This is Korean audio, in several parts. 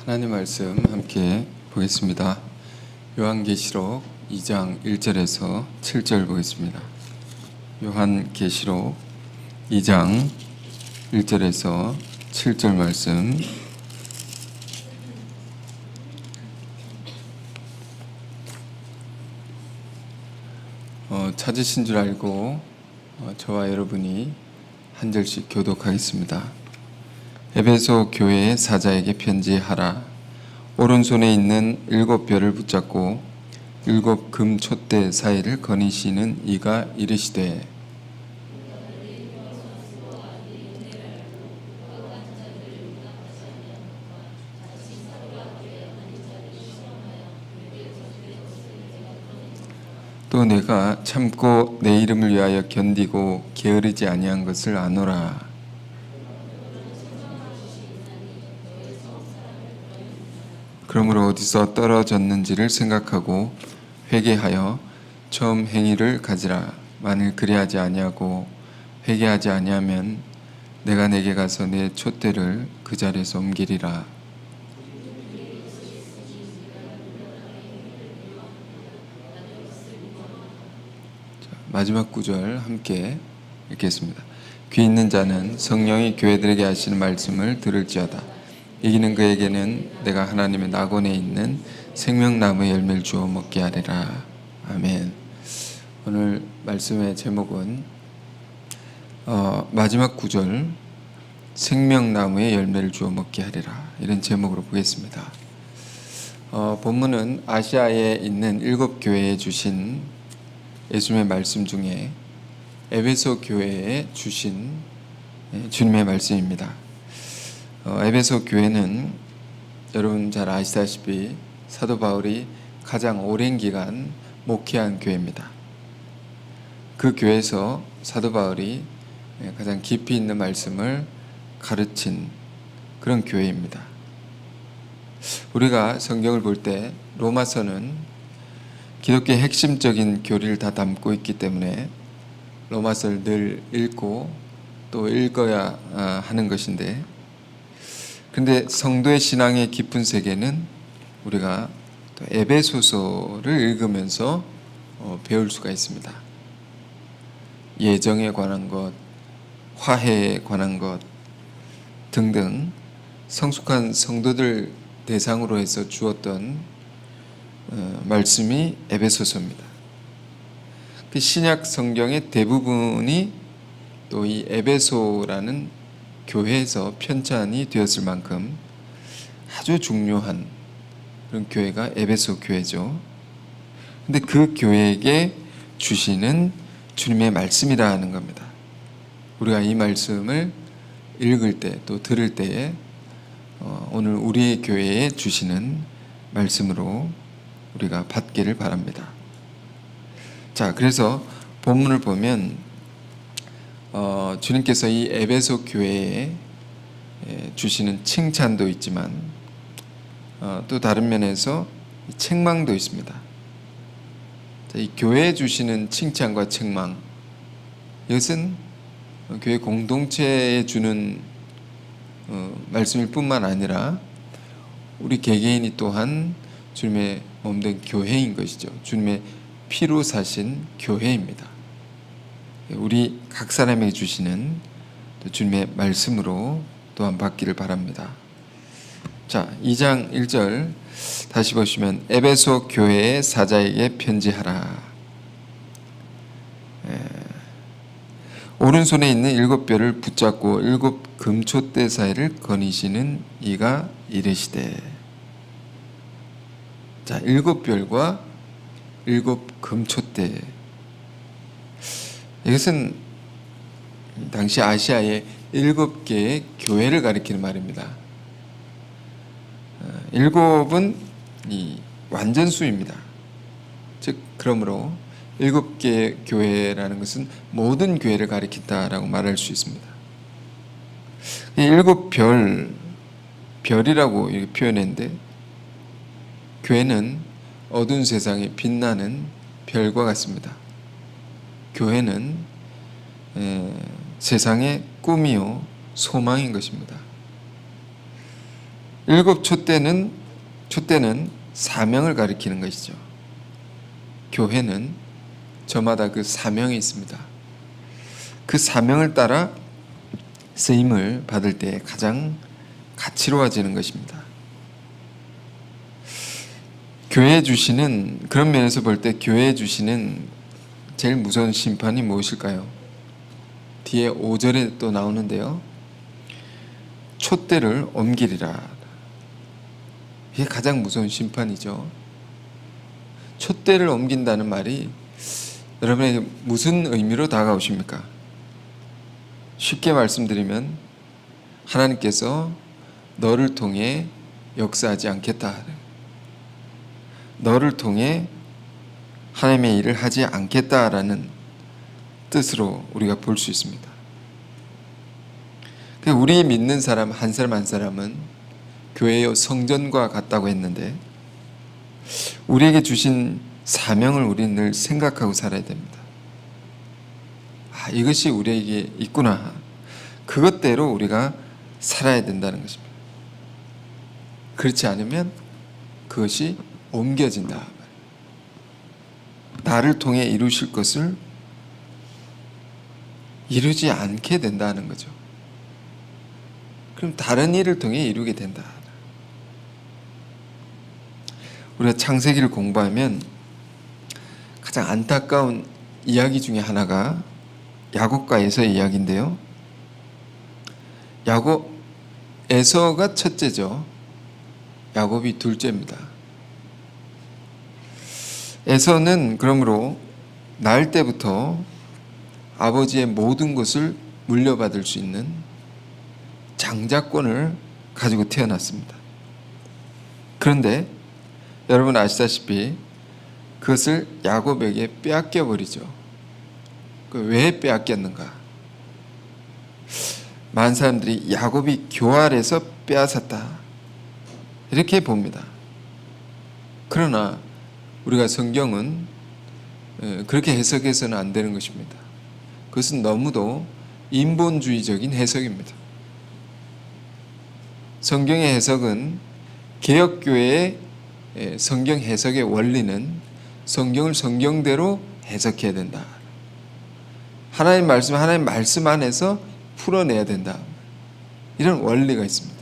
하나님 말씀 함께 보겠습니다. 요한계시록 2장 1절에서 7절 보겠습니다. 요한계시록 2장 1절에서 7절 말씀. 찾으신 줄 알고 저와 여러분이 한 절씩 교독하겠습니다. 에베소 교회의 사자에게 편지하라. 오른손에 있는 7별을 붙잡고 7 금 촛대 사이를 거니시는 이가 이르시되, 또 내가 참고 내 이름을 위하여 견디고 게으르지 아니한 것을 아노라. 그러므로 어디서 떨어졌는지를 생각하고 회개하여 처음 행위를 가지라. 만일 그리하지 아니하고 회개하지 아니하면 내가 내게 가서 내 촛대를 그 자리에서 옮기리라. 마지막 구절 함께 읽겠습니다. 귀 있는 자는 성령이 교회들에게 하시는 말씀을 들을지어다. 이기는 그에게는 내가 하나님의 낙원에 있는 생명나무의 열매를 주어 먹게 하리라. 아멘. 오늘 말씀의 제목은 마지막 구절, 생명나무의 열매를 주어 먹게 하리라, 이런 제목으로 보겠습니다. 본문은 아시아에 있는 7교회에 주신 예수님의 말씀 중에 에베소 교회에 주신 주님의 말씀입니다. 에베소 교회는 여러분 잘 아시다시피 사도 바울이 가장 오랜 기간 목회한 교회입니다. 그 교회에서 사도 바울이 가장 깊이 있는 말씀을 가르친 그런 교회입니다. 우리가 성경을 볼 때 로마서는 기독교의 핵심적인 교리를 다 담고 있기 때문에 로마서를 늘 읽고 또 읽어야 하는 것인데, 그런데 성도의 신앙의 깊은 세계는 우리가 또 에베소서를 읽으면서 배울 수가 있습니다. 예정에 관한 것, 화해에 관한 것 등등 성숙한 성도들 대상으로 해서 주었던 말씀이 에베소서입니다. 그 신약 성경의 대부분이 또 이 에베소라는 교회에서 편찬이 되었을 만큼 아주 중요한 그런 교회가 에베소 교회죠. 근데 그 교회에게 주시는 주님의 말씀이라는 겁니다. 우리가 이 말씀을 읽을 때 또 들을 때에 오늘 우리의 교회에 주시는 말씀으로 우리가 받기를 바랍니다. 자, 그래서 본문을 보면 주님께서 이 에베소 교회에 주시는 칭찬도 있지만 또 다른 면에서 책망도 있습니다. 자, 이 교회에 주시는 칭찬과 책망, 이것은 교회 공동체에 주는 말씀일 뿐만 아니라 우리 개개인이 또한 주님의 몸된 교회인 것이죠. 주님의 피로 사신 교회입니다. 우리 각 사람에게 주시는 주님의 말씀으로 또한 받기를 바랍니다. 자, 2장 1절 다시 보시면 에베소 교회의 사자에게 편지하라. 오른손에 있는 7별을 붙잡고 7 금촛대 사이를 거니시는 이가 이르시되. 자, 7별과 7 금촛대, 이것은 당시 아시아의 7개의 교회를 가리키는 말입니다. 7은 이 완전수입니다. 즉, 그러므로 7개의 교회라는 것은 모든 교회를 가리킨다라고 말할 수 있습니다. 7별, 별이라고 이렇게 표현했는데, 교회는 어두운 세상에 빛나는 별과 같습니다. 교회는 세상의 꿈이요 소망인 것입니다. 일곱 촛대는 사명을 가리키는 것이죠. 교회는 저마다 그 사명이 있습니다. 그 사명을 따라 쓰임을 받을 때 가장 가치로워지는 것입니다. 교회에 주시는, 그런 면에서 볼 때 교회에 주시는 제일 무서운 심판이 무엇일까요? 뒤에 5절에 또 나오는데요. 촛대를 옮기리라. 이게 가장 무서운 심판이죠. 촛대를 옮긴다는 말이 여러분에게 무슨 의미로 다가오십니까? 쉽게 말씀드리면 하나님께서 너를 통해 역사하지 않겠다. 너를 통해 하나님의 일을 하지 않겠다라는 뜻으로 우리가 볼 수 있습니다. 우리 믿는 사람 한 사람 한 사람은 교회의 성전과 같다고 했는데 우리에게 주신 사명을 우리는 늘 생각하고 살아야 됩니다. 이것이 우리에게 있구나. 그것대로 우리가 살아야 된다는 것입니다. 그렇지 않으면 그것이 옮겨진다. 나를 통해 이루실 것을 이루지 않게 된다는 거죠. 그럼 다른 일을 통해 이루게 된다. 우리가 창세기를 공부하면 가장 안타까운 이야기 중에 하나가 야곱과 에서의 이야기인데요. 에서가 첫째죠. 야곱이 둘째입니다. 에서는 그러므로 날 때부터 아버지의 모든 것을 물려받을 수 있는 장자권을 가지고 태어났습니다. 그런데 여러분 아시다시피 그것을 야곱에게 빼앗겨 버리죠. 왜 빼앗겼는가? 많은 사람들이 야곱이 교활해서 빼앗았다 이렇게 봅니다. 그러나 우리가 성경은 그렇게 해석해서는 안 되는 것입니다. 그것은 너무도 인본주의적인 해석입니다. 성경의 해석은 개혁교회의 성경 해석의 원리는 성경을 성경대로 해석해야 된다. 하나님 말씀 안에서 풀어내야 된다. 이런 원리가 있습니다.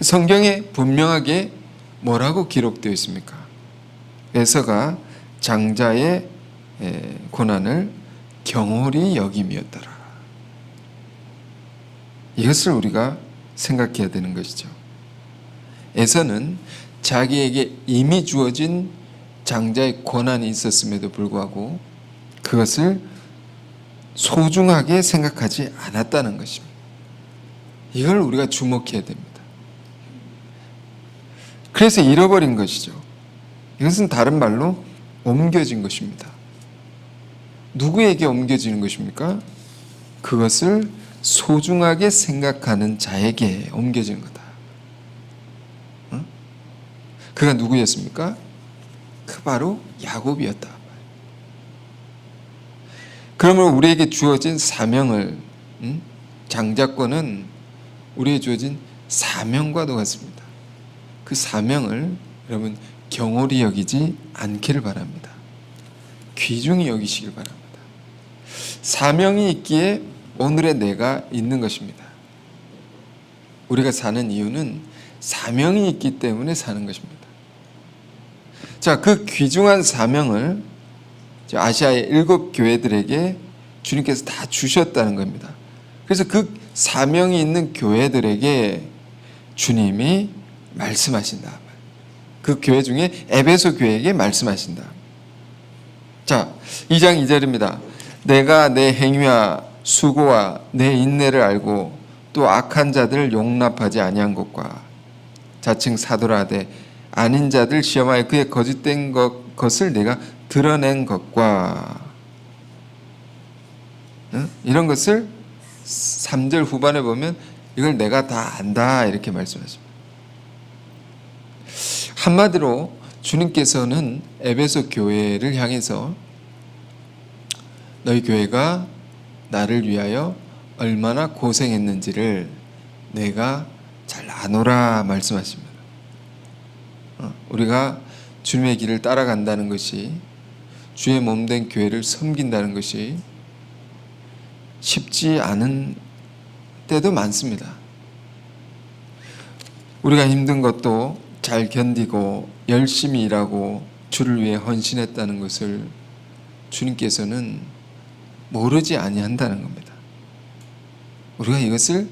성경에 분명하게 뭐라고 기록되어 있습니까? 에서가 장자의 고난을 경홀히 여김이었더라. 이것을 우리가 생각해야 되는 것이죠. 에서는 자기에게 이미 주어진 장자의 고난이 있었음에도 불구하고 그것을 소중하게 생각하지 않았다는 것입니다. 이걸 우리가 주목해야 됩니다. 그래서 잃어버린 것이죠. 이것은 다른 말로 옮겨진 것입니다. 누구에게 옮겨지는 것입니까? 그것을 소중하게 생각하는 자에게 옮겨진 거다. 그가 누구였습니까? 그 바로 야곱이었다. 그러므로 우리에게 주어진 사명을, 장자권은 우리에게 주어진 사명과도 같습니다. 그 사명을 여러분 경홀히 여기지 않기를 바랍니다. 귀중히 여기시길 바랍니다. 사명이 있기에 오늘의 내가 있는 것입니다. 우리가 사는 이유는 사명이 있기 때문에 사는 것입니다. 자, 그 귀중한 사명을 아시아의 7 교회들에게 주님께서 다 주셨다는 겁니다. 그래서 그 사명이 있는 교회들에게 주님이 말씀하신다. 그 교회 중에 에베소 교회에게 말씀하신다. 자, 2장 2절입니다. 내가 내 행위와 수고와 내 인내를 알고 또 악한 자들을 용납하지 아니한 것과 자칭 사도라 하되 아닌 자들 시험하여 그의 거짓된 것을 내가 드러낸 것과 이런 것을 3절 후반에 보면 이걸 내가 다 안다 이렇게 말씀하십니다. 한마디로 주님께서는 에베소 교회를 향해서 너희 교회가 나를 위하여 얼마나 고생했는지를 내가 잘 나누라 말씀하십니다. 우리가 주님의 길을 따라간다는 것이, 주의 몸된 교회를 섬긴다는 것이 쉽지 않은 때도 많습니다. 우리가 힘든 것도 잘 견디고 열심히 일하고 주를 위해 헌신했다는 것을 주님께서는 모르지 아니한다는 겁니다. 우리가 이것을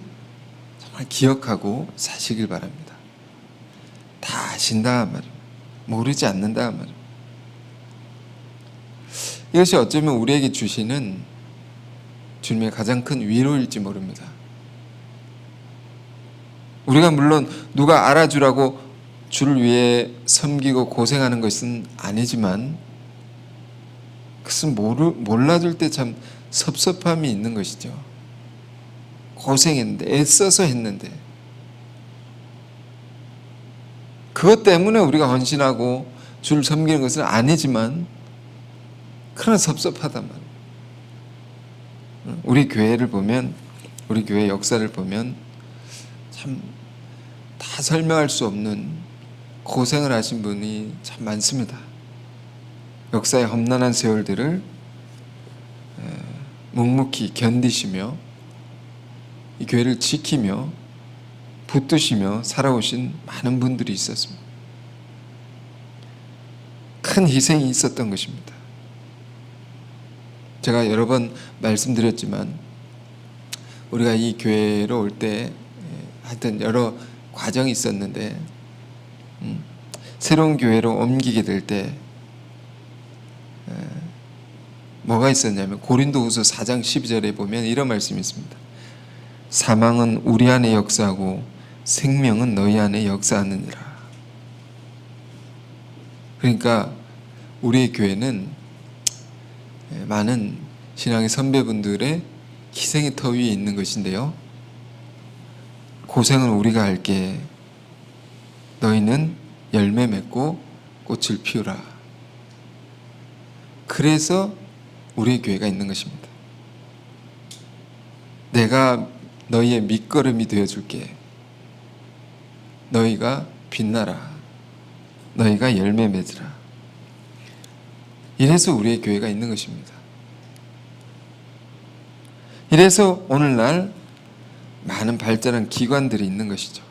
정말 기억하고 사시길 바랍니다. 다 아신다 말입니다. 모르지 않는다 말입니다. 이것이 어쩌면 우리에게 주시는 주님의 가장 큰 위로일지 모릅니다. 우리가 물론 누가 알아주라고 주를 위해 섬기고 고생하는 것은 아니지만, 그것은 몰라줄 때 참 섭섭함이 있는 것이죠. 고생했는데, 애써서 했는데, 그것 때문에 우리가 헌신하고 주를 섬기는 것은 아니지만, 그러나 섭섭하단 말이에요. 우리 교회를 보면, 우리 교회 역사를 보면 참 다 설명할 수 없는 고생을 하신 분이 참 많습니다. 역사의 험난한 세월들을 묵묵히 견디시며 이 교회를 지키며 붙드시며 살아오신 많은 분들이 있었습니다. 큰 희생이 있었던 것입니다. 제가 여러 번 말씀드렸지만, 우리가 이 교회로 올 때 하여튼 여러 과정이 있었는데, 새로운 교회로 옮기게 될 때 뭐가 있었냐면, 고린도후서 4장 12절에 보면 이런 말씀이 있습니다. 사망은 우리 안에 역사하고 생명은 너희 안에 역사하느니라. 그러니까 우리의 교회는 많은 신앙의 선배분들의 희생의 터 위에 있는 것인데요, 고생은 우리가 할게. 너희는 열매 맺고 꽃을 피우라. 그래서 우리의 교회가 있는 것입니다. 내가 너희의 밑거름이 되어줄게. 너희가 빛나라. 너희가 열매 맺으라. 이래서 우리의 교회가 있는 것입니다. 이래서 오늘날 많은 발전한 기관들이 있는 것이죠.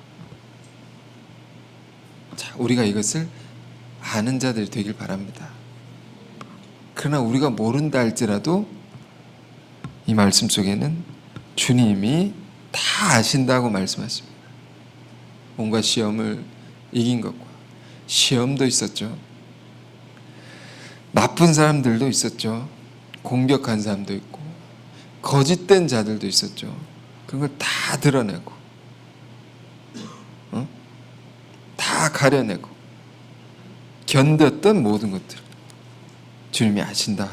자, 우리가 이것을 아는 자들이 되길 바랍니다. 그러나 우리가 모른다 할지라도 이 말씀 속에는 주님이 다 아신다고 말씀하십니다. 온갖 시험을 이긴 것과, 시험도 있었죠. 나쁜 사람들도 있었죠. 공격한 사람도 있고, 거짓된 자들도 있었죠. 그런 걸 다 드러내고, 다 가려내고 견뎠던 모든 것들 주님이 아신다.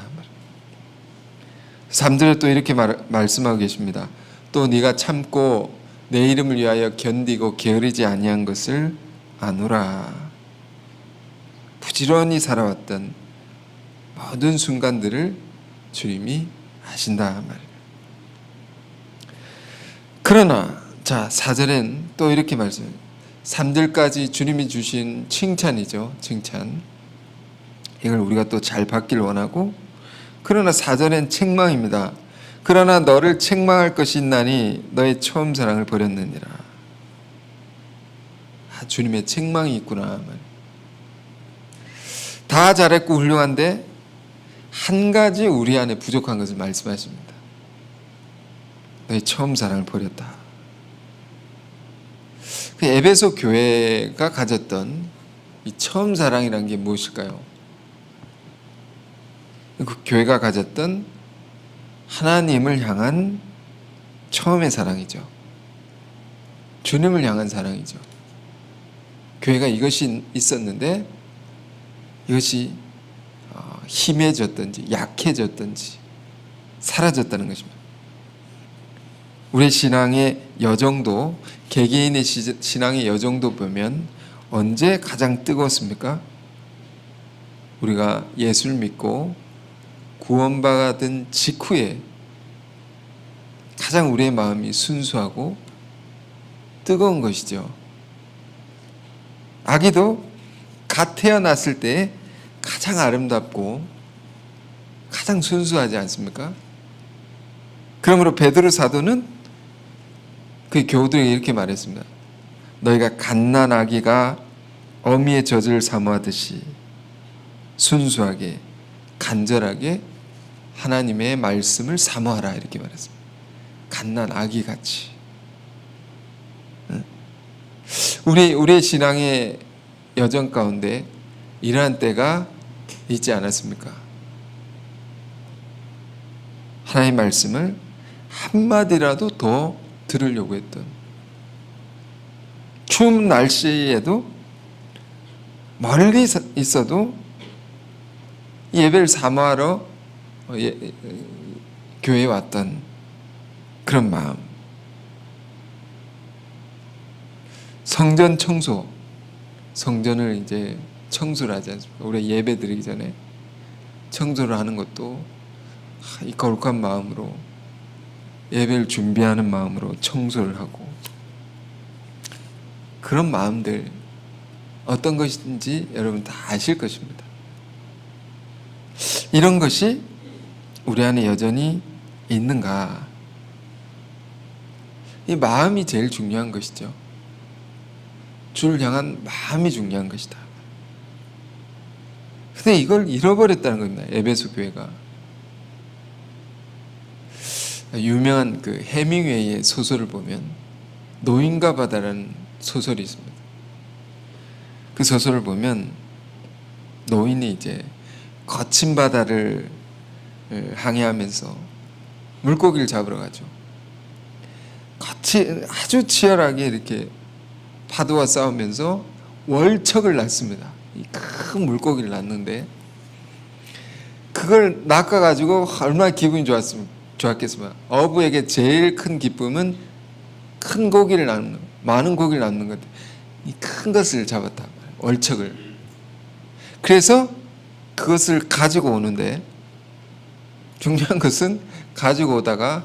3절에 또 이렇게 말씀하고 계십니다. 또 네가 참고 내 이름을 위하여 견디고 게으르지 아니한 것을 아노라. 부지런히 살아왔던 모든 순간들을 주님이 아신다 말이에요. 그러나 자, 4절엔 또 이렇게 말씀해요. 3절까지 주님이 주신 칭찬이죠. 칭찬. 이걸 우리가 또 잘 받길 원하고, 그러나 4절엔 책망입니다. 그러나 너를 책망할 것이 있나니 너의 처음 사랑을 버렸느니라. 주님의 책망이 있구나. 다 잘했고 훌륭한데 한 가지 우리 안에 부족한 것을 말씀하십니다. 너의 처음 사랑을 버렸다. 그 에베소 교회가 가졌던 이 처음 사랑이라는 게 무엇일까요? 그 교회가 가졌던 하나님을 향한 처음의 사랑이죠. 주님을 향한 사랑이죠. 교회가 이것이 있었는데 이것이 희미해졌든지 약해졌든지 사라졌다는 것입니다. 우리의 신앙의 여정도, 개개인의 신앙의 여정도 보면 언제 가장 뜨거웠습니까? 우리가 예수를 믿고 구원받은 직후에 가장 우리의 마음이 순수하고 뜨거운 것이죠. 아기도 갓 태어났을 때 가장 아름답고 가장 순수하지 않습니까? 그러므로 베드로 사도는 그 교우들에게 이렇게 말했습니다. 너희가 갓난 아기가 어미의 젖을 사모하듯이 순수하게 간절하게 하나님의 말씀을 사모하라, 이렇게 말했습니다. 갓난 아기같이. 우리의 신앙의 여정 가운데 이러한 때가 있지 않았습니까? 하나님의 말씀을 한마디라도 더 들으려고 했던, 추운 날씨에도 멀리 있어도 예배를 사모하러 교회에 왔던 그런 마음. 성전 청소, 성전을 이제 청소를 하지 않습니까? 우리 예배 드리기 전에 청소를 하는 것도 이 거룩한 마음으로, 예배를 준비하는 마음으로 청소를 하고, 그런 마음들 어떤 것인지 여러분 다 아실 것입니다. 이런 것이 우리 안에 여전히 있는가? 이 마음이 제일 중요한 것이죠. 주를 향한 마음이 중요한 것이다. 근데 이걸 잃어버렸다는 겁니다. 에베소 교회가. 유명한 그 해밍웨이의 소설을 보면 노인과 바다라는 소설이 있습니다. 그 소설을 보면 노인이 이제 거친 바다를 항해하면서 물고기를 잡으러 가죠. 아주 치열하게 이렇게 파도와 싸우면서 월척을 낳습니다. 이 큰 물고기를 낳는데, 그걸 낚아가지고 얼마나 기분이 좋았겠습니까? 어부에게 제일 큰 기쁨은 큰 고기를 낳는 것, 많은 고기를 낳는 것. 이 큰 것을 잡았다, 월척을. 그래서 그것을 가지고 오는데, 중요한 것은 가지고 오다가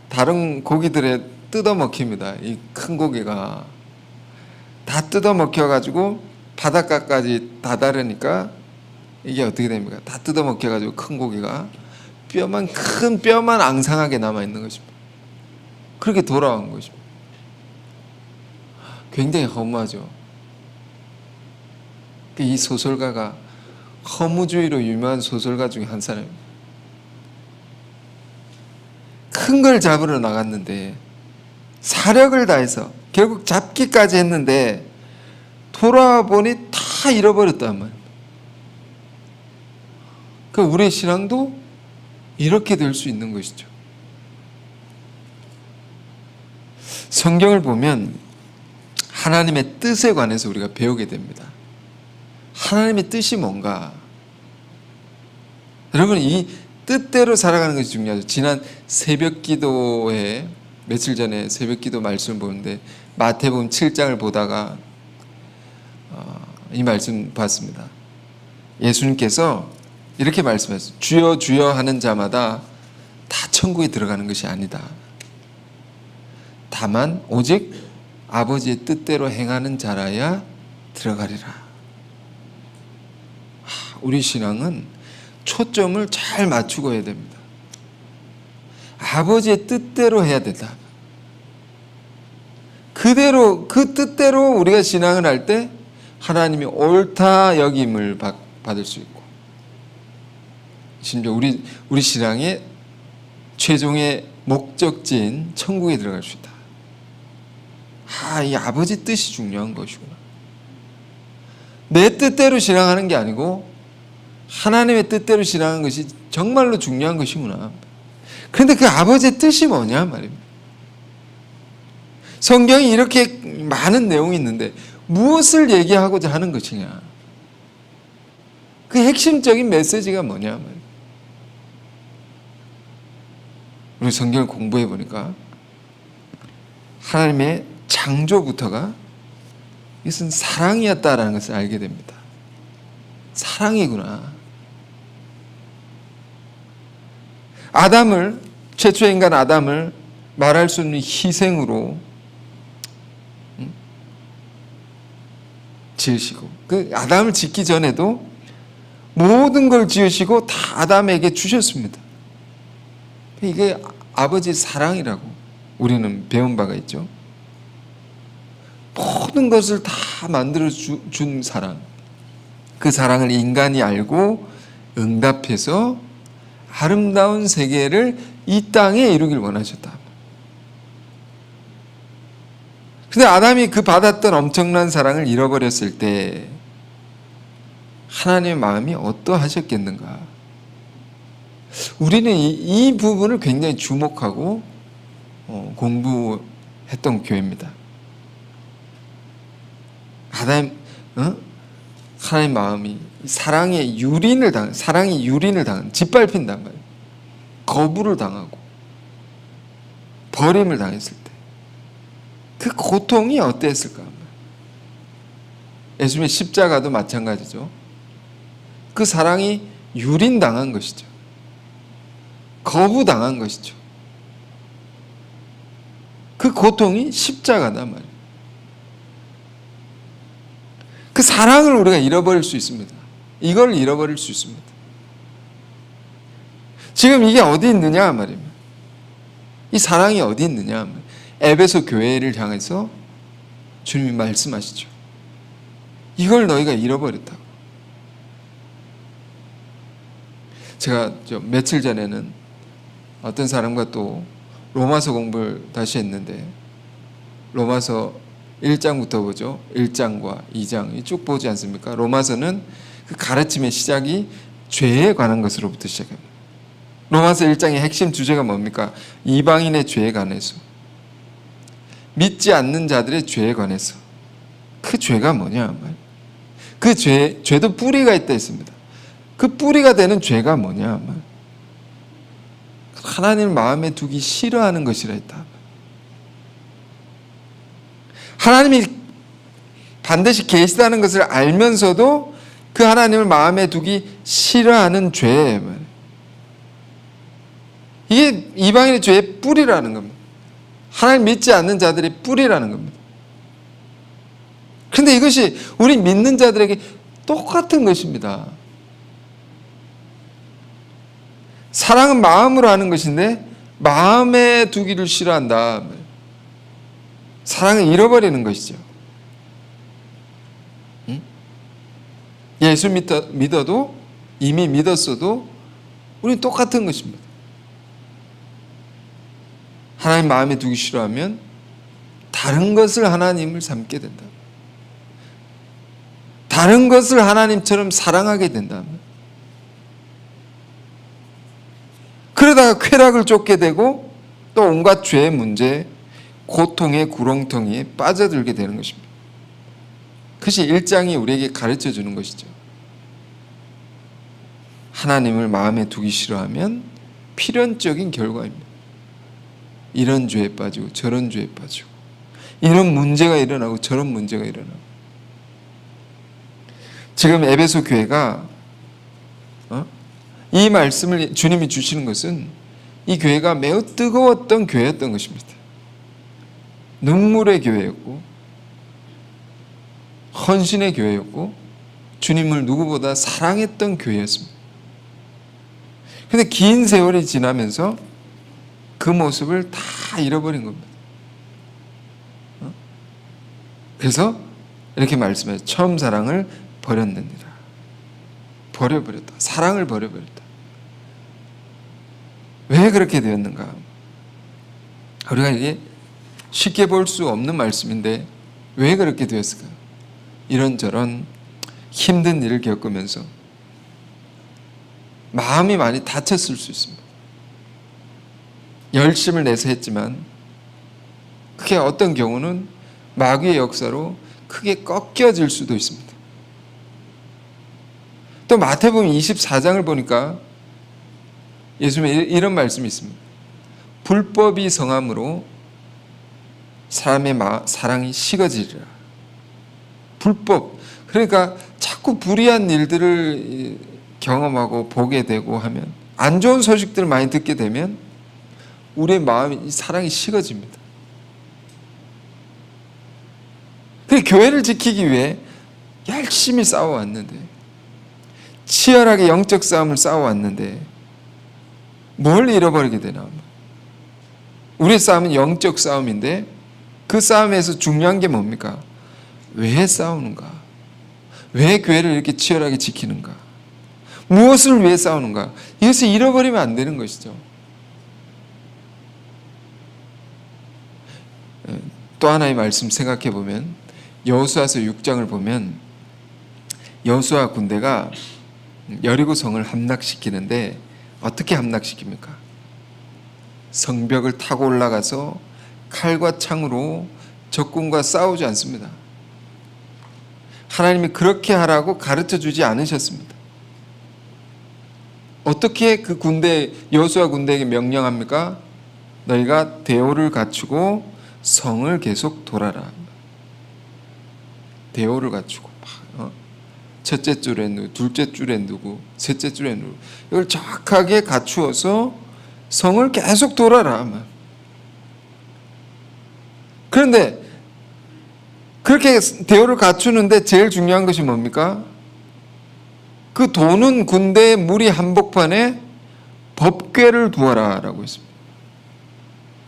다른 고기들에 뜯어먹힙니다. 이 큰 고기가 다 뜯어먹혀가지고 바닷가까지 다다르니까 이게 어떻게 됩니까? 다 뜯어먹혀가지고 큰 고기가 큰 뼈만 앙상하게 남아있는 것입니다. 그렇게 돌아온 것입니다. 굉장히 허무하죠. 이 소설가가 허무주의로 유명한 소설가 중에 한 사람입니다. 큰 걸 잡으러 나갔는데 사력을 다해서 결국 잡기까지 했는데 돌아보니 다 잃어버렸단 말이에요. 그러니까 우리의 신앙도 이렇게 될 수 있는 것이죠. 성경을 보면 하나님의 뜻에 관해서 우리가 배우게 됩니다. 하나님의 뜻이 뭔가? 여러분, 이 뜻대로 살아가는 것이 중요하죠. 지난 새벽 기도에, 며칠 전에 새벽 기도 말씀을 보는데 마태복음 7장을 보다가 이 말씀 봤습니다. 예수님께서 이렇게 말씀하셨어요. 주여 주여 하는 자마다 다 천국에 들어가는 것이 아니다. 다만 오직 아버지의 뜻대로 행하는 자라야 들어가리라. 우리 신앙은 초점을 잘 맞추고 해야 됩니다. 아버지의 뜻대로 해야 된다. 그대로, 그 뜻대로 우리가 신앙을 할 때 하나님이 옳다 여김을 받을 수 있고, 심지어 우리 신앙의 최종의 목적지인 천국에 들어갈 수 있다. 이 아버지 뜻이 중요한 것이구나. 내 뜻대로 신앙하는 게 아니고 하나님의 뜻대로 신앙하는 것이 정말로 중요한 것이구나. 그런데 그 아버지의 뜻이 뭐냐 말입니다. 성경이 이렇게 많은 내용이 있는데 무엇을 얘기하고자 하는 것이냐. 그 핵심적인 메시지가 뭐냐 말입니다. 우리 성경을 공부해 보니까 하나님의 창조부터가 이것은 사랑이었다라는 것을 알게 됩니다. 사랑이구나. 최초 인간 아담을 말할 수 없는 희생으로 지으시고, 그 아담을 짓기 전에도 모든 걸 지으시고 다 아담에게 주셨습니다. 이게 아버지 사랑이라고 우리는 배운 바가 있죠. 모든 것을 다 만들어 준 사랑. 그 사랑을 인간이 알고 응답해서 아름다운 세계를 이 땅에 이루길 원하셨다. 근데 아담이 그 받았던 엄청난 사랑을 잃어버렸을 때 하나님의 마음이 어떠하셨겠는가? 우리는 이 부분을 굉장히 주목하고 공부했던 교회입니다. 하나님 마음이 사랑이 유린을 당한, 짓밟힌단 말이에요. 거부를 당하고 버림을 당했을 때 그 고통이 어땠을까? 예수님의 십자가도 마찬가지죠. 그 사랑이 유린당한 것이죠. 거부당한 것이죠. 그 고통이 십자가단 말이에요. 그 사랑을 우리가 잃어버릴 수 있습니다. 이걸 잃어버릴 수 있습니다. 지금 이게 어디 있느냐 말입니다. 이 사랑이 어디 있느냐 말입니다. 에베소 교회를 향해서 주님이 말씀하시죠. 이걸 너희가 잃어버렸다고. 제가 며칠 전에는 어떤 사람과 또 로마서 공부를 다시 했는데 로마서 1장부터 보죠. 1장과 2장 쭉 보지 않습니까? 로마서는 그 가르침의 시작이 죄에 관한 것으로부터 시작합니다. 로마서 1장의 핵심 주제가 뭡니까? 이방인의 죄에 관해서, 믿지 않는 자들의 죄에 관해서. 그 죄가 뭐냐? 그 죄도 뿌리가 있다 했습니다. 그 뿌리가 되는 죄가 뭐냐? 하나님을 마음에 두기 싫어하는 것이라 했다. 하나님이 반드시 계시다는 것을 알면서도 그 하나님을 마음에 두기 싫어하는 죄. 이게 이방인의 죄의 뿌리라는 겁니다. 하나님 믿지 않는 자들의 뿌리라는 겁니다. 그런데 이것이 우리 믿는 자들에게 똑같은 것입니다. 사랑은 마음으로 하는 것인데 마음에 두기를 싫어한다. 사랑을 잃어버리는 것이죠. 예수 믿어도 이미 믿었어도 우리는 똑같은 것입니다. 하나님 마음에 두기 싫어하면 다른 것을 하나님을 삼게 된다. 다른 것을 하나님처럼 사랑하게 된다. 그러다가 쾌락을 쫓게 되고 또 온갖 죄의 문제, 고통의 구렁텅이에 빠져들게 되는 것입니다. 그것이 1장이 우리에게 가르쳐 주는 것이죠. 하나님을 마음에 두기 싫어하면 필연적인 결과입니다. 이런 죄에 빠지고 저런 죄에 빠지고 이런 문제가 일어나고 저런 문제가 일어나고. 지금 에베소 교회가 이 말씀을 주님이 주시는 것은 이 교회가 매우 뜨거웠던 교회였던 것입니다. 눈물의 교회였고 헌신의 교회였고 주님을 누구보다 사랑했던 교회였습니다. 그런데 긴 세월이 지나면서 그 모습을 다 잃어버린 겁니다. 그래서 이렇게 말씀해요. 처음 사랑을 버렸느니라. 버려버렸다. 사랑을 버려버렸다. 왜 그렇게 되었는가? 우리가 이게 쉽게 볼 수 없는 말씀인데 왜 그렇게 되었을까? 이런저런 힘든 일을 겪으면서 마음이 많이 다쳤을 수 있습니다. 열심을 내서 했지만 그게 어떤 경우는 마귀의 역사로 크게 꺾여질 수도 있습니다. 또 마태복음 24장을 보니까 예수님의 이런 말씀이 있습니다. 불법이 성함으로 사람의 사랑이 식어지리라. 불법. 그러니까 자꾸 불의한 일들을 경험하고 보게 되고 하면, 안 좋은 소식들을 많이 듣게 되면 우리의 마음이, 사랑이 식어집니다. 그래서 교회를 지키기 위해 열심히 싸워왔는데, 치열하게 영적 싸움을 싸워왔는데 뭘 잃어버리게 되나? 우리의 싸움은 영적 싸움인데 그 싸움에서 중요한 게 뭡니까? 왜 싸우는가? 왜 교회를 이렇게 치열하게 지키는가? 무엇을 위해 싸우는가? 이것을 잃어버리면 안 되는 것이죠. 또 하나의 말씀 생각해 보면, 여호수아서 6장을 보면 여호수아 군대가 여리고 성을 함락시키는데 어떻게 함락시킵니까? 성벽을 타고 올라가서 칼과 창으로 적군과 싸우지 않습니다. 하나님이 그렇게 하라고 가르쳐 주지 않으셨습니다. 어떻게 그 군대, 여호수아 군대에게 명령합니까? 너희가 대오를 갖추고 성을 계속 돌아라. 대오를 갖추고 첫째 줄에 누구, 둘째 줄에 누구, 셋째 줄에 누구, 이걸 정확하게 갖추어서 성을 계속 돌아라. 그런데 그렇게 대오를 갖추는데 제일 중요한 것이 뭡니까? 그 도는 군대의 무리 한복판에 법궤를 두어라 라고 했습니다.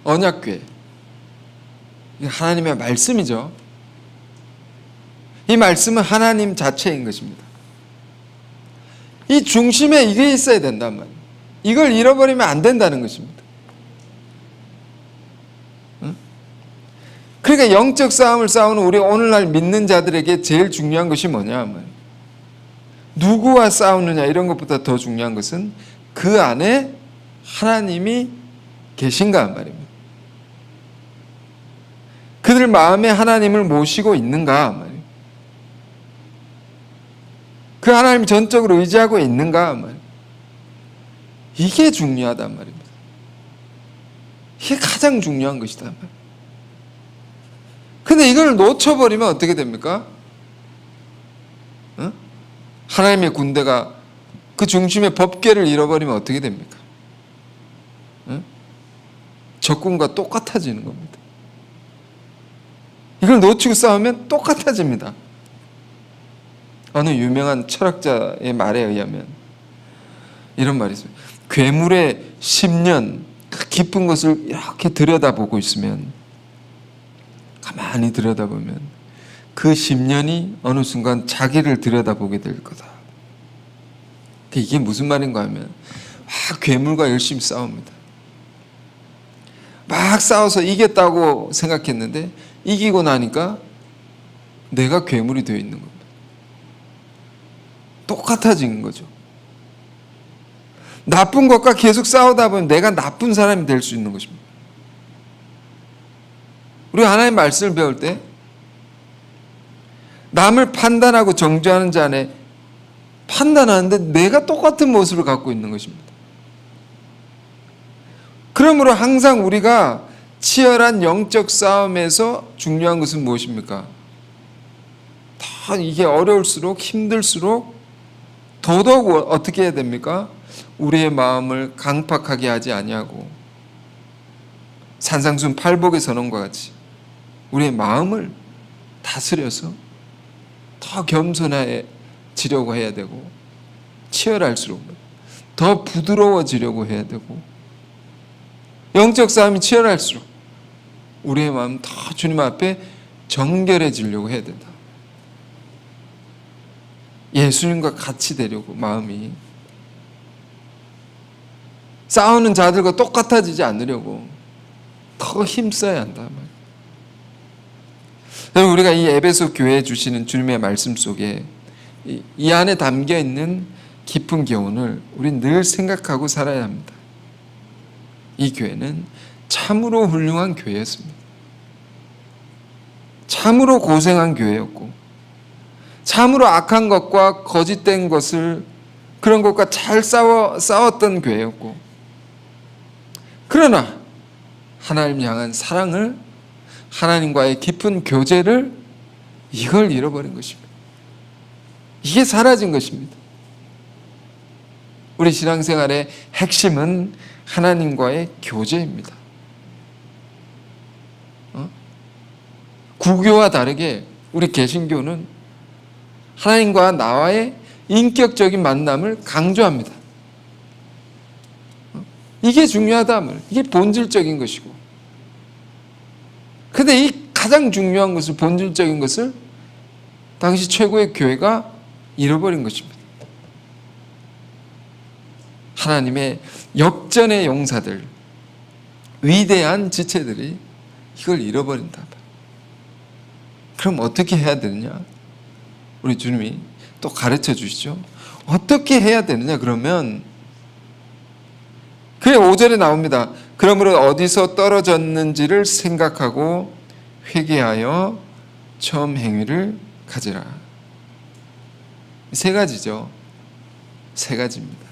언약궤. 하나님의 말씀이죠. 이 말씀은 하나님 자체인 것입니다. 이 중심에 이게 있어야 된단 말이에요. 이걸 잃어버리면 안 된다는 것입니다. 그러니까 영적 싸움을 싸우는 우리 오늘날 믿는 자들에게 제일 중요한 것이 뭐냐? 누구와 싸우느냐 이런 것보다 더 중요한 것은 그 안에 하나님이 계신가 말입니다. 그들 마음에 하나님을 모시고 있는가 말입니다. 그 하나님을 전적으로 의지하고 있는가 말입니다. 이게 중요하단 말입니다. 이게 가장 중요한 것이다 말입니다. 근데 이걸 놓쳐버리면 어떻게 됩니까? 하나님의 군대가 그 중심의 법궤를 잃어버리면 어떻게 됩니까? 적군과 똑같아지는 겁니다. 이걸 놓치고 싸우면 똑같아집니다. 어느 유명한 철학자의 말에 의하면 이런 말이 있어요. 괴물의 10년 그 깊은 것을 이렇게 들여다보고 있으면, 가만히 들여다보면 그 10년이 어느 순간 자기를 들여다보게 될 거다. 이게 무슨 말인가 하면 막 괴물과 열심히 싸웁니다. 막 싸워서 이겼다고 생각했는데 이기고 나니까 내가 괴물이 되어 있는 겁니다. 똑같아진 거죠. 나쁜 것과 계속 싸우다 보면 내가 나쁜 사람이 될 수 있는 것입니다. 우리가 하나님의 말씀을 배울 때 남을 판단하고 정죄하는 자 안에 판단하는데 내가 똑같은 모습을 갖고 있는 것입니다. 그러므로 항상 우리가 치열한 영적 싸움에서 중요한 것은 무엇입니까? 다 이게 어려울수록 힘들수록 더더욱 어떻게 해야 됩니까? 우리의 마음을 강팍하게 하지 아니하고 산상순 팔복의 선언과 같이 우리의 마음을 다스려서 더 겸손해지려고 해야 되고, 치열할수록 더 부드러워지려고 해야 되고, 영적 싸움이 치열할수록 우리의 마음 더 주님 앞에 정결해지려고 해야 된다. 예수님과 같이 되려고 마음이, 싸우는 자들과 똑같아지지 않으려고 더 힘써야 한다. 여러분, 우리가 이 에베소 교회에 주시는 주님의 말씀 속에 이 안에 담겨 있는 깊은 교훈을 우리 늘 생각하고 살아야 합니다. 이 교회는 참으로 훌륭한 교회였습니다. 참으로 고생한 교회였고, 참으로 악한 것과 거짓된 것을, 그런 것과 잘 싸웠던 교회였고, 그러나 하나님 향한 사랑을, 하나님과의 깊은 교제를, 이걸 잃어버린 것입니다. 이게 사라진 것입니다. 우리 신앙생활의 핵심은 하나님과의 교제입니다. 구교와 다르게 우리 개신교는 하나님과 나와의 인격적인 만남을 강조합니다. 이게 중요하다. 이게 본질적인 것이고. 근데 이 가장 중요한 것을, 본질적인 것을 당시 최고의 교회가 잃어버린 것입니다. 하나님의 역전의 용사들, 위대한 지체들이 이걸 잃어버린다. 그럼 어떻게 해야 되느냐? 우리 주님이 또 가르쳐 주시죠. 어떻게 해야 되느냐? 그러면 그게 5절에 나옵니다. 그러므로 어디서 떨어졌는지를 생각하고 회개하여 처음 행위를 가지라. 세 가지죠. 세 가지입니다.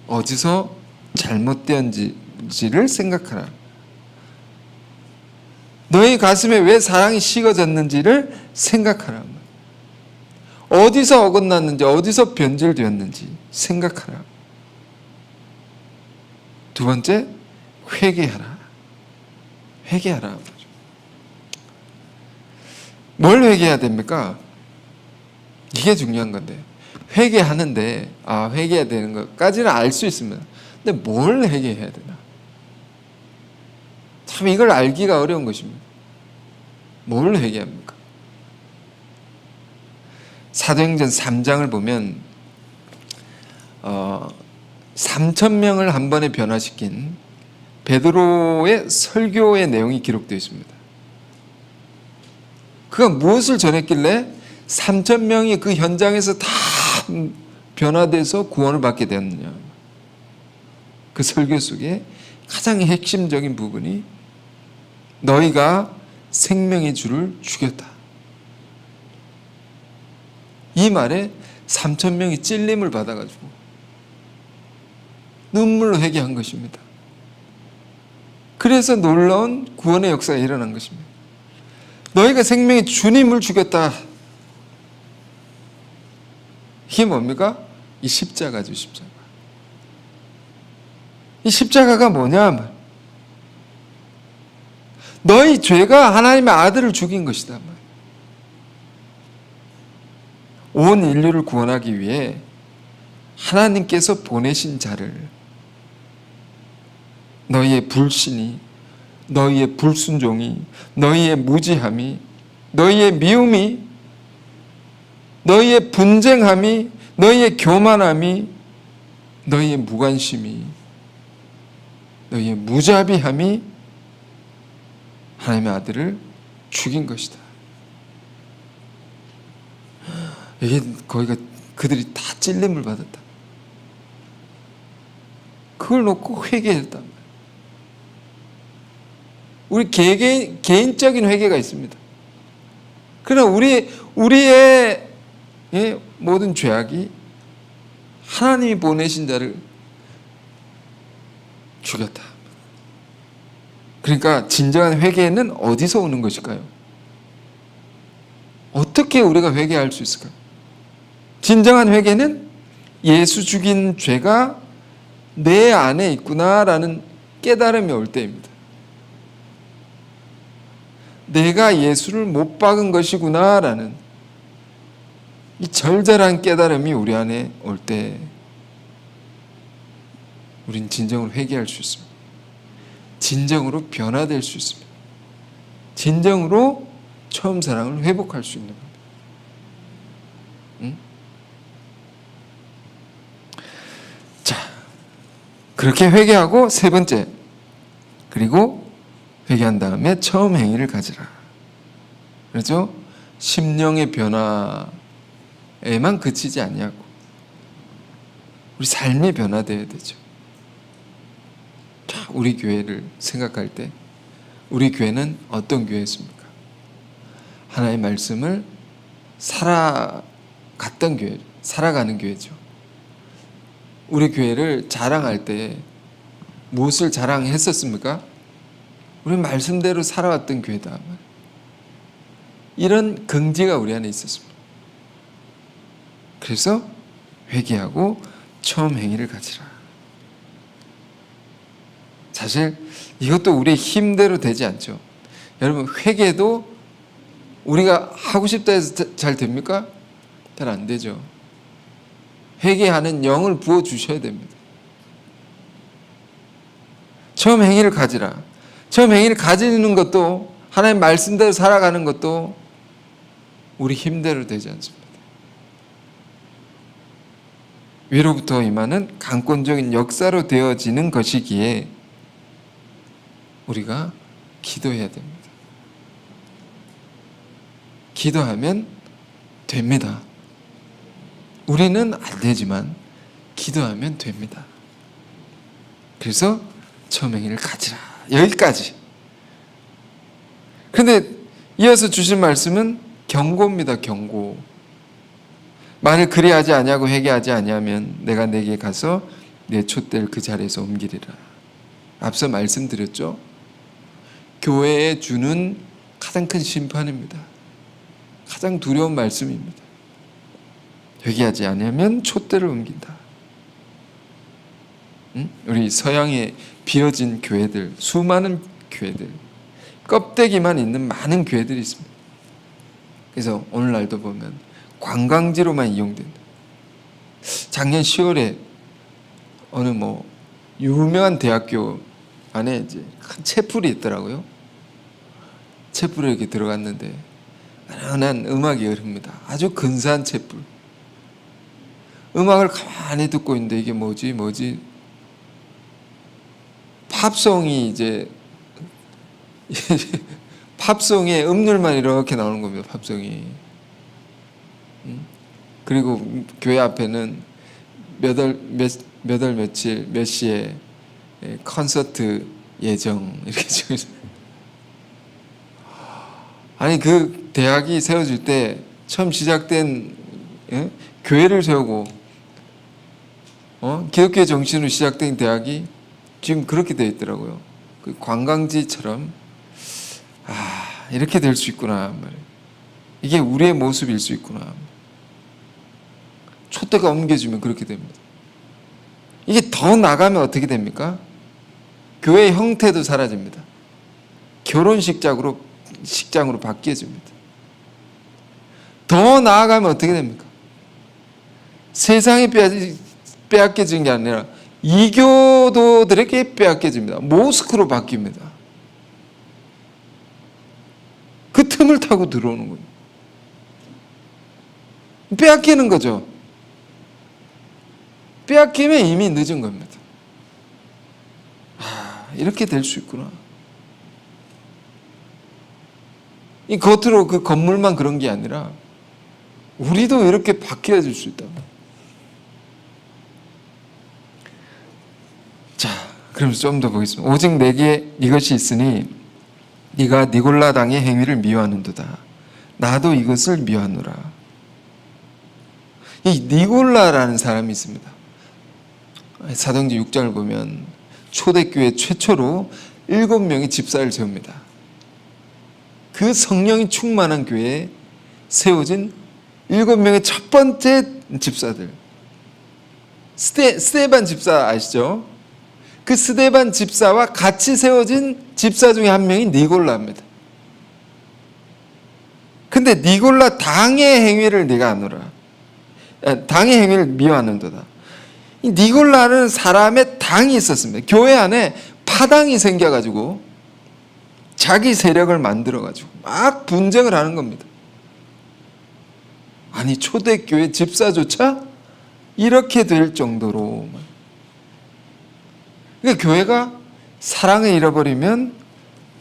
어디서 잘못되었는지를 생각하라. 너희 가슴에 왜 사랑이 식어졌는지를 생각하라. 어디서 어긋났는지, 어디서 변질되었는지 생각하라. 두 번째, 회개하라. 회개하라. 뭘 회개해야 됩니까? 이게 중요한 건데. 회개하는데, 회개해야 되는 것까지는 알 수 있습니다. 근데 뭘 회개해야 되나? 참 이걸 알기가 어려운 것입니다. 뭘 회개합니까? 사도행전 3장을 보면 3,000명을 한 번에 변화시킨 베드로의 설교의 내용이 기록되어 있습니다. 그가 무엇을 전했길래 3,000명이 그 현장에서 다 변화돼서 구원을 받게 되었느냐. 그 설교 속에 가장 핵심적인 부분이 너희가 생명의 주를 죽였다. 이 말에 3,000명이 찔림을 받아가지고 눈물로 회개한 것입니다. 그래서 놀라운 구원의 역사가 일어난 것입니다. 너희가 생명의 주님을 죽였다. 이게 뭡니까? 이 십자가죠, 십자가. 이 십자가가 뭐냐? 너희 죄가 하나님의 아들을 죽인 것이다. 온 인류를 구원하기 위해 하나님께서 보내신 자를 너희의 불신이, 너희의 불순종이, 너희의 무지함이, 너희의 미움이, 너희의 분쟁함이, 너희의 교만함이, 너희의 무관심이, 너희의 무자비함이 하나님의 아들을 죽인 것이다. 이게 거기가 그들이 다 찔림을 받았다. 그걸 놓고 회개했단 말이에요. 우리 개인적인 회개가 있습니다. 그러나 우리의 모든 죄악이 하나님이 보내신 자를 죽였다. 그러니까 진정한 회개는 어디서 오는 것일까요? 어떻게 우리가 회개할 수 있을까요? 진정한 회개는 예수 죽인 죄가 내 안에 있구나라는 깨달음이 올 때입니다. 내가 예수를 못 박은 것이구나라는 이 절절한 깨달음이 우리 안에 올 때 우린 진정으로 회개할 수 있습니다. 진정으로 변화될 수 있습니다. 진정으로 처음 사랑을 회복할 수 있는 겁니다. 응? 자, 그렇게 회개하고 세 번째, 그리고 회개한 다음에 처음 행위를 가지라. 그렇죠? 심령의 변화에만 그치지 않냐고. 우리 삶이 변화되어야 되죠. 자, 우리 교회를 생각할 때 우리 교회는 어떤 교회였습니까? 하나님의 말씀을 살아갔던 교회, 살아가는 교회죠. 우리 교회를 자랑할 때 무엇을 자랑했었습니까? 우리 말씀대로 살아왔던 교회다. 이런 긍지가 우리 안에 있었습니다. 그래서 회개하고 처음 행위를 가지라. 사실 이것도 우리의 힘대로 되지 않죠. 여러분, 회개도 우리가 하고 싶다 해서 잘 됩니까? 잘 안 되죠. 회개하는 영을 부어주셔야 됩니다. 처음 행위를 가지라. 처음 행위를 가지는 것도, 하나님 말씀대로 살아가는 것도 우리 힘대로 되지 않습니다. 위로부터 임하는 강권적인 역사로 되어지는 것이기에 우리가 기도해야 됩니다. 기도하면 됩니다. 우리는 안 되지만 기도하면 됩니다. 그래서 처음 행위를 가지라. 여기까지. 그런데 이어서 주신 말씀은 경고입니다. 경고. 만일 그리하지 아니하고 회개하지 아니하면 내가 내게 가서 내 촛대를 그 자리에서 옮기리라. 앞서 말씀드렸죠. 교회에 주는 가장 큰 심판입니다. 가장 두려운 말씀입니다. 회개하지 아니하면 촛대를 옮긴다. 우리 서양의 비어진 교회들, 수많은 교회들, 껍데기만 있는 많은 교회들이 있습니다. 그래서 오늘날도 보면 관광지로만 이용된다. 작년 10월에 어느 유명한 대학교 안에 이제 큰 채플이 있더라고요. 채플에 이렇게 들어갔는데 은은한 음악이 흐릅니다. 아주 근사한 채플. 음악을 가만히 듣고 있는데 이게 뭐지? 팝송이 이제 팝송에 음률만 이렇게 나오는 겁니다. 팝송이. 그리고 교회 앞에는 며칠 몇 시에 콘서트 예정 이렇게 적혀 있어요. 아니 그 대학이 세워질 때 처음 시작된 교회를 세우고 기독교의 정신으로 시작된 대학이 지금 그렇게 되어 있더라고요. 그 관광지처럼 이렇게 될 수 있구나 말이에요. 이게 우리의 모습일 수 있구나. 촛대가 옮겨지면 그렇게 됩니다. 이게 더 나가면 어떻게 됩니까? 교회의 형태도 사라집니다. 결혼식장으로 바뀌어집니다. 더 나아가면 어떻게 됩니까? 세상에 빼앗겨진 게 아니라 이교도들에게 빼앗겨집니다. 모스크로 바뀝니다. 그 틈을 타고 들어오는 거예요. 빼앗기는 거죠. 빼앗기면 이미 늦은 겁니다. 이렇게 될 수 있구나. 이 겉으로 그 건물만 그런 게 아니라 우리도 이렇게 바뀌어질 수 있다. 자, 그럼 좀 더 보겠습니다. 오직 내게 이것이 있으니 네가 니골라 당의 행위를 미워하는도다. 나도 이것을 미워하노라. 이 니골라라는 사람이 있습니다. 사도행전 6장을 보면 초대교회 최초로 7명의 집사를 세웁니다. 그 성령이 충만한 교회에 세워진 7명의 첫 번째 집사들. 스데반 집사 아시죠? 그 스데반 집사와 같이 세워진 집사 중에 한 명이 니골라입니다. 근데 니골라 당의 행위를 네가 아노라. 당의 행위를 미워하는도다. 이 니골라는 사람의 당이 있었습니다. 교회 안에 파당이 생겨가지고 자기 세력을 만들어가지고 막 분쟁을 하는 겁니다. 아니 초대교회 집사조차 이렇게 될 정도로. 그러니까 교회가 사랑을 잃어버리면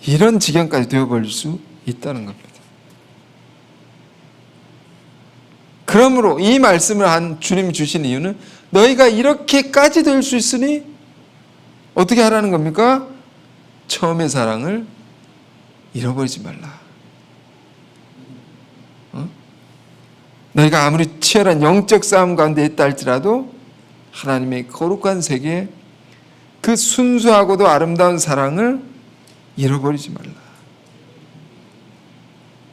이런 지경까지 되어버릴 수 있다는 겁니다. 그러므로 이 말씀을 한 주님이 주신 이유는 너희가 이렇게까지 될 수 있으니 어떻게 하라는 겁니까? 처음의 사랑을 잃어버리지 말라. 너희가 아무리 치열한 영적 싸움 가운데 있다 할지라도 하나님의 거룩한 세계에 그 순수하고도 아름다운 사랑을 잃어버리지 말라.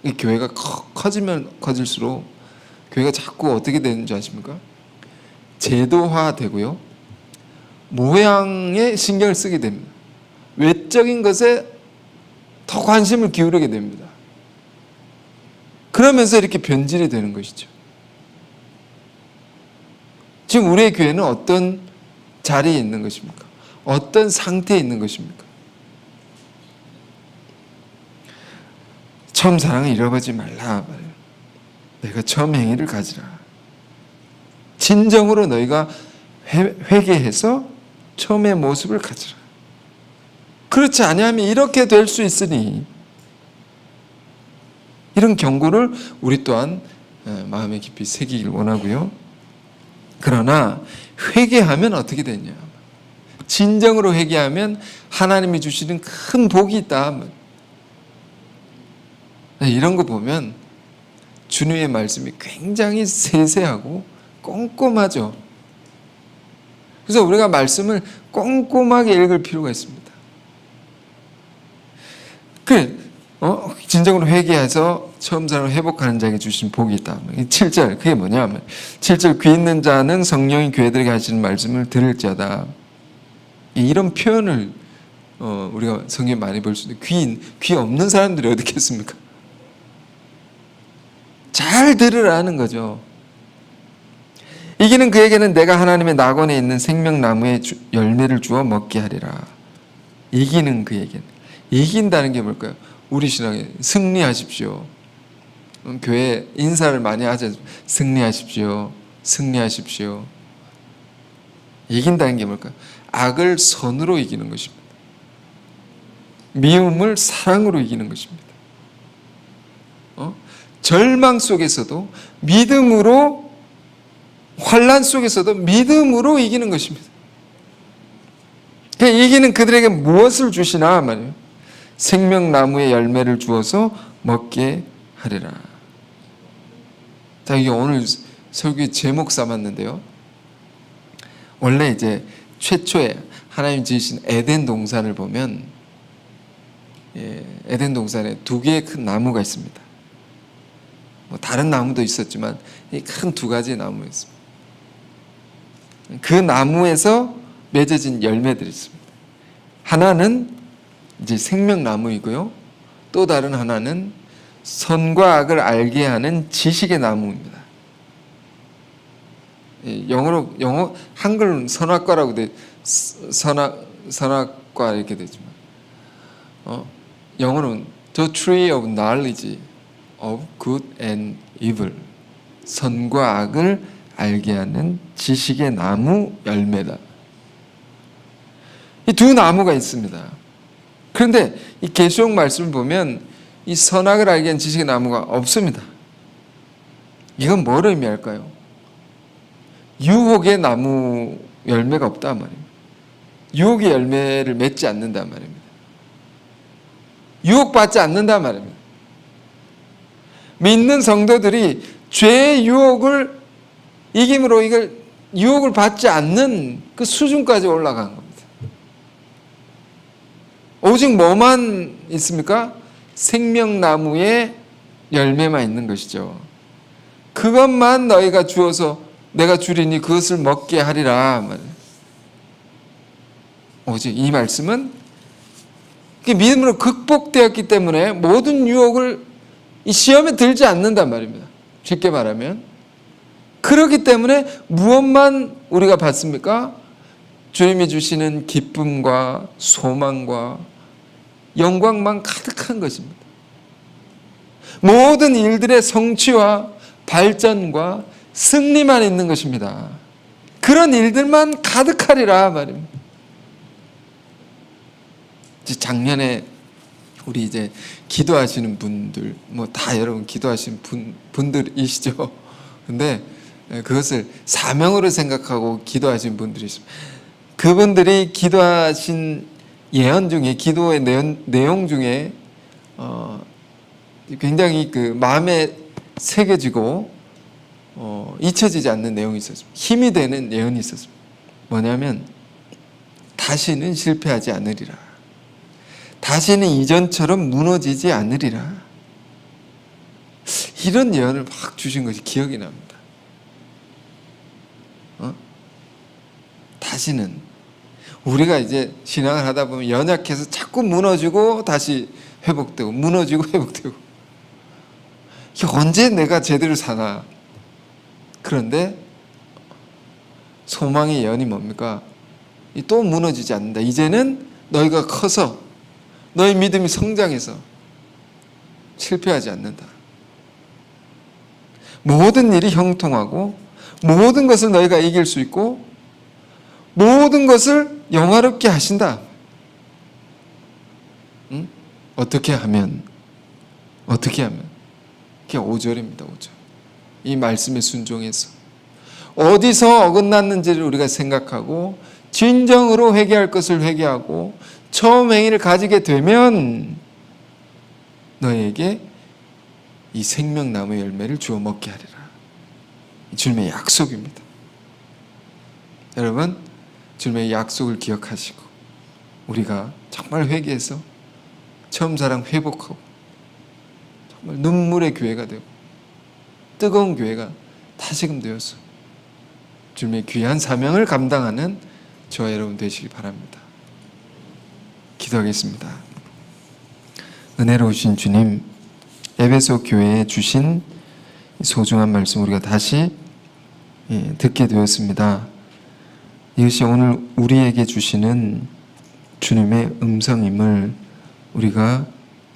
이 교회가 커지면 커질수록 교회가 자꾸 어떻게 되는 줄 아십니까? 제도화되고요. 모양에 신경을 쓰게 됩니다. 외적인 것에 더 관심을 기울이게 됩니다. 그러면서 이렇게 변질이 되는 것이죠. 지금 우리의 교회는 어떤 자리에 있는 것입니까? 어떤 상태에 있는 것입니까? 처음 사랑을 잃어버리지 말라. 너희가 처음 행위를 가지라. 진정으로 너희가 회개해서 처음의 모습을 가지라. 그렇지 아니하면 이렇게 될 수 있으니, 이런 경고를 우리 또한 마음에 깊이 새기길 원하고요. 그러나 회개하면 어떻게 되냐? 진정으로 회개하면 하나님이 주시는 큰 복이 있다. 이런 거 보면 주님의 말씀이 굉장히 세세하고 꼼꼼하죠. 그래서 우리가 말씀을 꼼꼼하게 읽을 필요가 있습니다. 진정으로 회개해서 처음 사랑을 회복하는 자에게 주신 복이 있다. 7절, 그게 뭐냐면 7절, 귀 있는 자는 성령이 교회들에게 하시는 말씀을 들을지어다. 이런 표현을 우리가 성경에 많이 볼 수 있는데, 귀 없는 사람들이 어디 있겠습니까? 잘 들으라는 거죠. 이기는 그에게는 내가 하나님의 낙원에 있는 생명나무의 열매를 주어 먹게 하리라. 이기는 그에게는. 이긴다는 게 뭘까요? 우리 신앙에 승리하십시오. 교회 인사를 많이 하죠. 승리하십시오. 승리하십시오. 이긴다는 게 뭘까요? 악을 선으로 이기는 것입니다. 미움을 사랑으로 이기는 것입니다. 절망 속에서도 믿음으로, 환난 속에서도 믿음으로 이기는 것입니다. 이기는 그들에게 무엇을 주시나 말이에요. 생명나무의 열매를 주어서 먹게 하리라. 자, 이게 오늘 설교의 제목 삼았는데요. 원래 이제 최초에 하나님 지으신 에덴 동산을 보면, 에덴 동산에 두 개의 큰 나무가 있습니다. 다른 나무도 있었지만 큰 두 가지의 나무가 있습니다. 그 나무에서 맺어진 열매들이 있습니다. 하나는 이제 생명나무이고요. 또 다른 하나는 선과 악을 알게 하는 지식의 나무입니다. 영어 한글은 선악과라고 돼, 선악과 이렇게 되지만, 영어는 The Tree of Knowledge of Good and Evil, 선과 악을 알게 하는 지식의 나무 열매다. 이 두 나무가 있습니다. 그런데 이 계시록 말씀을 보면 이 선악을 알게 하는 지식의 나무가 없습니다. 이건 뭘 의미할까요? 유혹의 나무 열매가 없다 말입니다. 유혹의 열매를 맺지 않는다 말입니다. 유혹받지 않는다 말입니다. 믿는 성도들이 죄의 유혹을 이김으로 이걸 유혹을 받지 않는 그 수준까지 올라간 겁니다. 오직 뭐만 있습니까? 생명나무의 열매만 있는 것이죠. 그것만 너희가 주어서 내가 주리니 그것을 먹게 하리라. 오직 이 말씀은 믿음으로 극복되었기 때문에 모든 유혹을 이 시험에 들지 않는단 말입니다. 쉽게 말하면. 그렇기 때문에 무엇만 우리가 받습니까? 주님이 주시는 기쁨과 소망과 영광만 가득한 것입니다. 모든 일들의 성취와 발전과 승리만 있는 것입니다. 그런 일들만 가득하리라 말입니다. 작년에 우리 이제 기도하시는 분들, 다 여러분 기도하시는 분들이시죠. 근데 그것을 사명으로 생각하고 기도하신 분들이 있습니다. 그분들이 기도하신 예언 중에, 기도의 내용 중에 굉장히 그 마음에 새겨지고 잊혀지지 않는 내용이 있었습니다. 힘이 되는 예언이 있었습니다. 뭐냐면 다시는 실패하지 않으리라. 다시는 이전처럼 무너지지 않으리라. 이런 예언을 막 주신 것이 기억이 납니다. 다시는 우리가 이제 신앙을 하다 보면 연약해서 자꾸 무너지고 다시 회복되고 무너지고 회복되고, 이게 언제 내가 제대로 사나. 그런데 소망의 예언이 뭡니까? 또 무너지지 않는다. 이제는 너희가 커서 너희 믿음이 성장해서 실패하지 않는다. 모든 일이 형통하고 모든 것을 너희가 이길 수 있고 모든 것을 영화롭게 하신다. 응? 어떻게 하면? 그게 5절입니다. 5절. 이 말씀에 순종해서 어디서 어긋났는지를 우리가 생각하고 진정으로 회개할 것을 회개하고 처음 행위를 가지게 되면 너희에게 이 생명나무의 열매를 주어 먹게 하리라. 주님의 약속입니다. 여러분, 주님의 약속을 기억하시고 우리가 정말 회개해서 처음 사랑 회복하고 정말 눈물의 교회가 되고 뜨거운 교회가 다시금 되어서 주님의 귀한 사명을 감당하는 저와 여러분 되시기 바랍니다. 기도하겠습니다. 은혜로우신 주님, 에베소 교회에 주신 소중한 말씀 우리가 다시 듣게 되었습니다. 이것이 오늘 우리에게 주시는 주님의 음성임을 우리가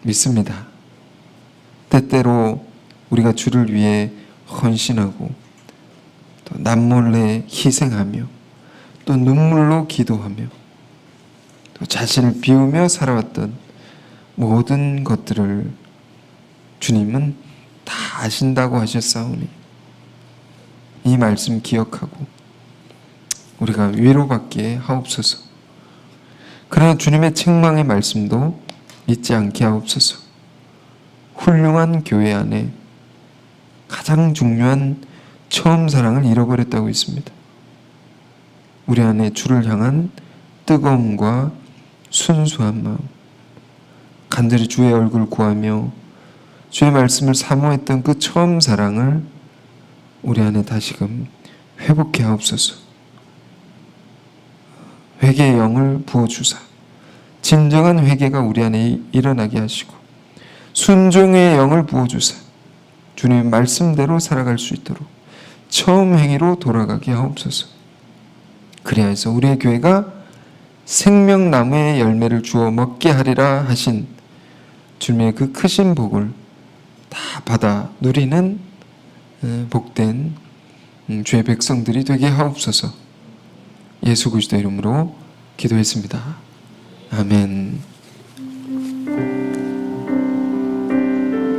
믿습니다. 때때로 우리가 주를 위해 헌신하고 또 남몰래 희생하며 또 눈물로 기도하며 또 자신을 비우며 살아왔던 모든 것들을 주님은 다 아신다고 하셨사오니 이 말씀 기억하고 우리가 위로받게 하옵소서. 그러나 주님의 책망의 말씀도 잊지 않게 하옵소서. 훌륭한 교회 안에 가장 중요한 처음 사랑을 잃어버렸다고 했습니다. 우리 안에 주를 향한 뜨거움과 순수한 마음, 간절히 주의 얼굴을 구하며 주의 말씀을 사모했던 그 처음 사랑을 우리 안에 다시금 회복해 하옵소서. 회개의 영을 부어주사 진정한 회개가 우리 안에 일어나게 하시고 순종의 영을 부어주사 주님의 말씀대로 살아갈 수 있도록 처음 행위로 돌아가게 하옵소서. 그리하여서 우리의 교회가 생명나무의 열매를 주어 먹게 하리라 하신 주님의 그 크신 복을 다 받아 누리는 복된 주의 백성들이 되게 하옵소서. 예수 그리스도 이름으로 기도했습니다. 아멘.